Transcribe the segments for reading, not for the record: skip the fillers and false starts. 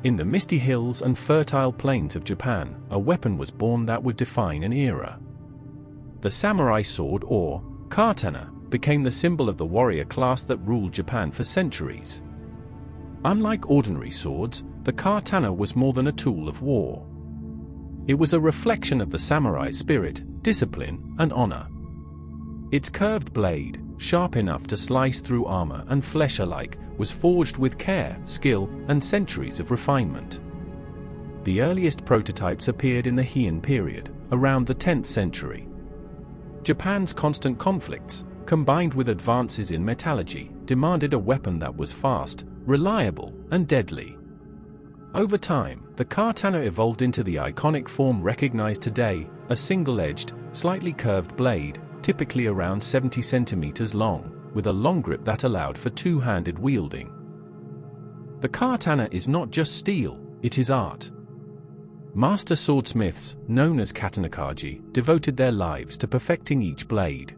In the misty hills and fertile plains of Japan, a weapon was born that would define an era. The samurai sword, or katana, became the symbol of the warrior class that ruled Japan for centuries. Unlike ordinary swords, the katana was more than a tool of war. It was a reflection of the samurai's spirit, discipline, and honor. Its curved blade, sharp enough to slice through armor and flesh alike, was forged with care, skill, and centuries of refinement. The earliest prototypes appeared in the Heian period, around the 10th century. Japan's constant conflicts, combined with advances in metallurgy, demanded a weapon that was fast, reliable, and deadly. Over time, the katana evolved into the iconic form recognized today, a single-edged, slightly curved blade, typically around 70 centimeters long, with a long grip that allowed for two-handed wielding. The katana is not just steel, it is art. Master swordsmiths, known as katanakaji, devoted their lives to perfecting each blade.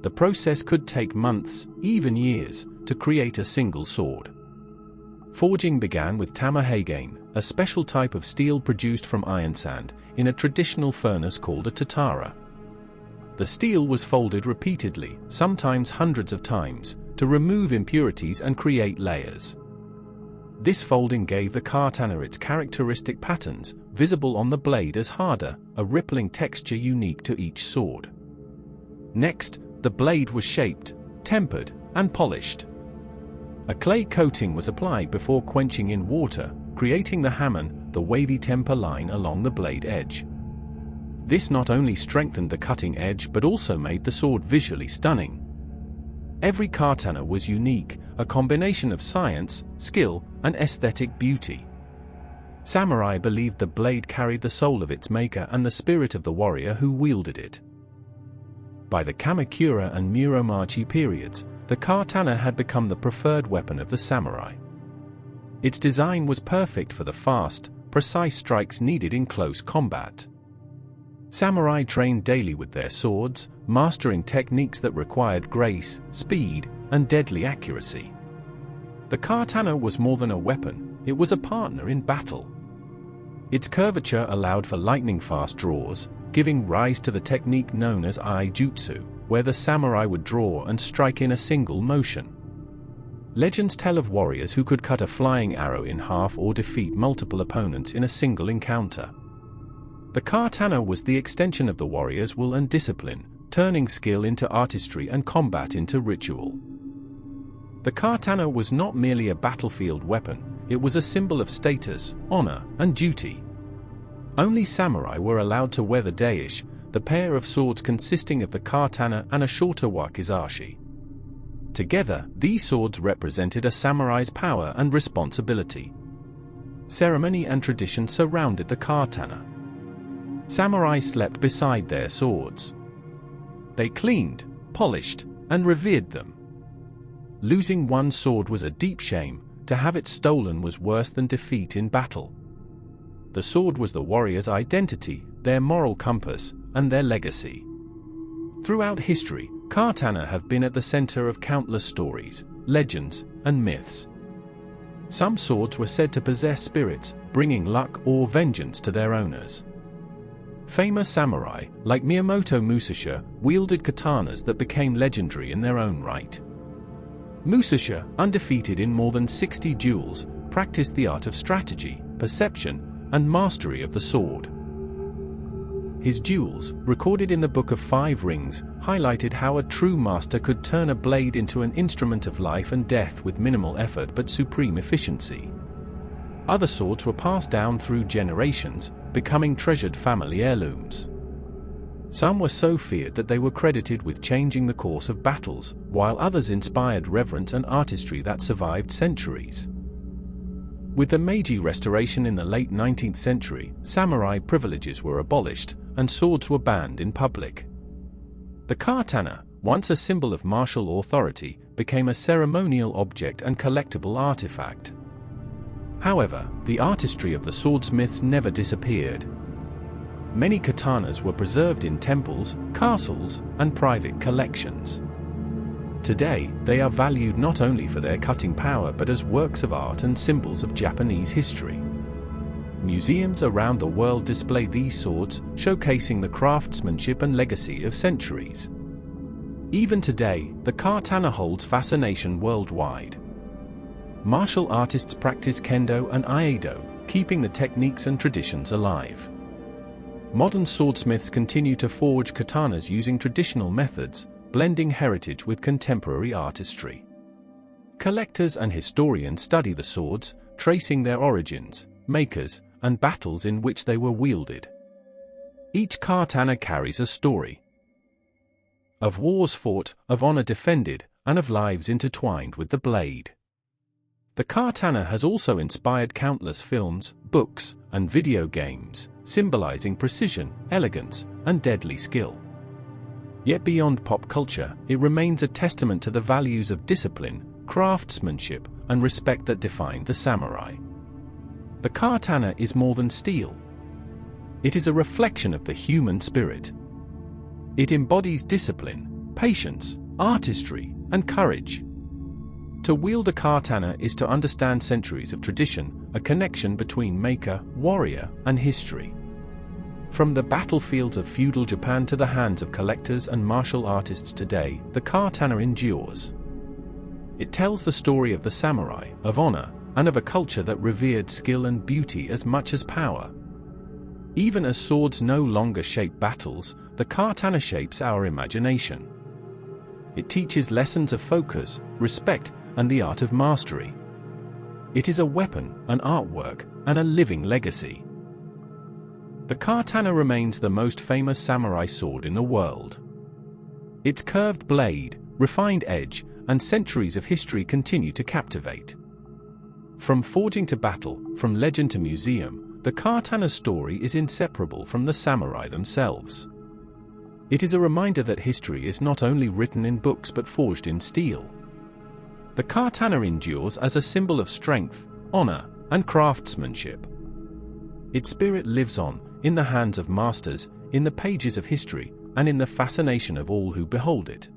The process could take months, even years, to create a single sword. Forging began with tamahagane, a special type of steel produced from iron sand, in a traditional furnace called a tatara. The steel was folded repeatedly, sometimes hundreds of times, to remove impurities and create layers. This folding gave the katana its characteristic patterns, visible on the blade as harder, a rippling texture unique to each sword. Next, the blade was shaped, tempered, and polished. A clay coating was applied before quenching in water, creating the hamon, the wavy temper line along the blade edge. This not only strengthened the cutting edge but also made the sword visually stunning. Every katana was unique, a combination of science, skill, and aesthetic beauty. Samurai believed the blade carried the soul of its maker and the spirit of the warrior who wielded it. By the Kamakura and Muromachi periods, the katana had become the preferred weapon of the samurai. Its design was perfect for the fast, precise strikes needed in close combat. Samurai trained daily with their swords, mastering techniques that required grace, speed, and deadly accuracy. The katana was more than a weapon, it was a partner in battle. Its curvature allowed for lightning-fast draws, giving rise to the technique known as eye-jutsu, where the samurai would draw and strike in a single motion. Legends tell of warriors who could cut a flying arrow in half or defeat multiple opponents in a single encounter. The katana was the extension of the warrior's will and discipline, turning skill into artistry and combat into ritual. The katana was not merely a battlefield weapon, it was a symbol of status, honor, and duty. Only samurai were allowed to wear the daishi, the pair of swords consisting of the katana and a shorter wakizashi. Together, these swords represented a samurai's power and responsibility. Ceremony and tradition surrounded the katana. Samurai slept beside their swords. They cleaned, polished, and revered them. Losing one sword was a deep shame, to have it stolen was worse than defeat in battle. The sword was the warrior's identity, their moral compass, and their legacy. Throughout history, katana have been at the center of countless stories, legends, and myths. Some swords were said to possess spirits, bringing luck or vengeance to their owners. Famous samurai, like Miyamoto Musashi, wielded katanas that became legendary in their own right. Musashi, undefeated in more than 60 duels, practiced the art of strategy, perception, and mastery of the sword. His duels, recorded in the Book of Five Rings, highlighted how a true master could turn a blade into an instrument of life and death with minimal effort but supreme efficiency. Other swords were passed down through generations, becoming treasured family heirlooms. Some were so feared that they were credited with changing the course of battles, while others inspired reverence and artistry that survived centuries. With the Meiji Restoration in the late 19th century, samurai privileges were abolished, and swords were banned in public. The katana, once a symbol of martial authority, became a ceremonial object and collectible artifact. However, the artistry of the swordsmiths never disappeared. Many katanas were preserved in temples, castles, and private collections. Today, they are valued not only for their cutting power but as works of art and symbols of Japanese history. Museums around the world display these swords, showcasing the craftsmanship and legacy of centuries. Even today, the katana holds fascination worldwide. Martial artists practice kendo and aikido, keeping the techniques and traditions alive. Modern swordsmiths continue to forge katanas using traditional methods, blending heritage with contemporary artistry. Collectors and historians study the swords, tracing their origins, makers, and battles in which they were wielded. Each katana carries a story of wars fought, of honor defended, and of lives intertwined with the blade. The katana has also inspired countless films, books, and video games, symbolizing precision, elegance, and deadly skill. Yet beyond pop culture, it remains a testament to the values of discipline, craftsmanship, and respect that defined the samurai. The katana is more than steel. It is a reflection of the human spirit. It embodies discipline, patience, artistry, and courage. To wield a katana is to understand centuries of tradition, a connection between maker, warrior, and history. From the battlefields of feudal Japan to the hands of collectors and martial artists today, the katana endures. It tells the story of the samurai, of honor, and of a culture that revered skill and beauty as much as power. Even as swords no longer shape battles, the katana shapes our imagination. It teaches lessons of focus, respect, and the art of mastery. It is a weapon, an artwork, and a living legacy. The katana remains the most famous samurai sword in the world. Its curved blade, refined edge, and centuries of history continue to captivate. From forging to battle, from legend to museum, the katana's story is inseparable from the samurai themselves. It is a reminder that history is not only written in books but forged in steel. The katana endures as a symbol of strength, honor, and craftsmanship. Its spirit lives on, in the hands of masters, in the pages of history, and in the fascination of all who behold it.